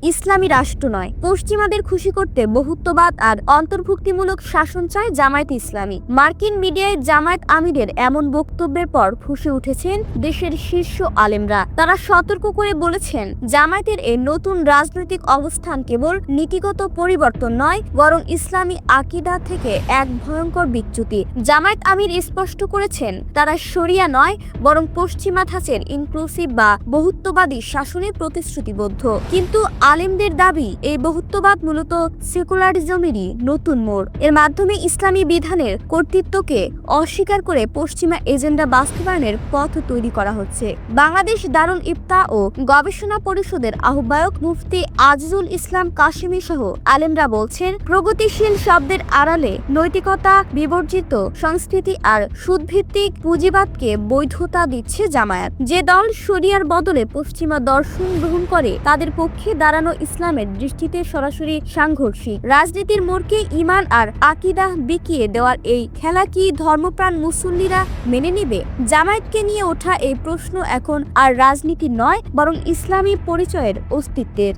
ইসলামী রাষ্ট্র নয়। পশ্চিমাদের খুশি করতে বহুত্ববাদ আর অন্তর্ভুক্তিমূলক শাসন চায় জামায়াত ইসলামী। মার্কিন মিডিয়ায় জামায়াত আমিরের এমন বক্তব্যের পর ফুঁসে উঠেছেন দেশের শীর্ষ আলেমরা। তারা সতর্ক করে বলেছেন, জামায়াতের এই নতুন রাজনৈতিক অবস্থান কেবল নীতিগত পরিবর্তন নয়, বরং ইসলামী আকীদা থেকে এক ভয়ঙ্কর বিচ্যুতি। জামায়াত আমির স্পষ্ট করেছেন, তারা শরিয়া নয়, বরং পশ্চিমা ধাঁচের ইনক্লুসিভ বা বহুত্ববাদী শাসনে প্রতিশ্রুতিবদ্ধ। কিন্তু আলেমদের দাবি, এই বহুত্ববাদ মূলত সেকুলারিজমেরই নতুন মোড়। এর মাধ্যমে ইসলামী বিধানের কর্তৃত্বকে অস্বীকার করে পশ্চিমা এজেন্ডা বাস্তবায়নের পথ তৈরি করা হচ্ছে। বাংলাদেশ দারুল ইফতা ও গবেষণা পরিষদের আহ্বায়ক মুফতি আজিজুল ইসলাম কাশেমী সহ আলেমরা বলছেন, প্রগতিশীল শব্দের আড়ালে নৈতিকতা বিবর্জিত সংস্কৃতি আর সুদভিত্তিক পুঁজিবাদকে বৈধতা দিচ্ছে জামায়াত। যে দল শরিয়ার বদলে পশ্চিমা দর্শন গ্রহণ করে, তাদের পক্ষে দাঁড়ানো ইসলামের দৃষ্টিতে সরাসরি সাংঘর্ষিক। রাজনীতির মোড়কে ঈমান আর আকীদা বিকিয়ে দেওয়ার এই খেলা কি ধর্মপ্রাণ মুসল্লিরা মেনে নেবে? জামায়াতকে নিয়ে ওঠা এই প্রশ্ন এখন আর রাজনীতি নয়, বরং ইসলামী পরিচয়ের অস্তিত্বের।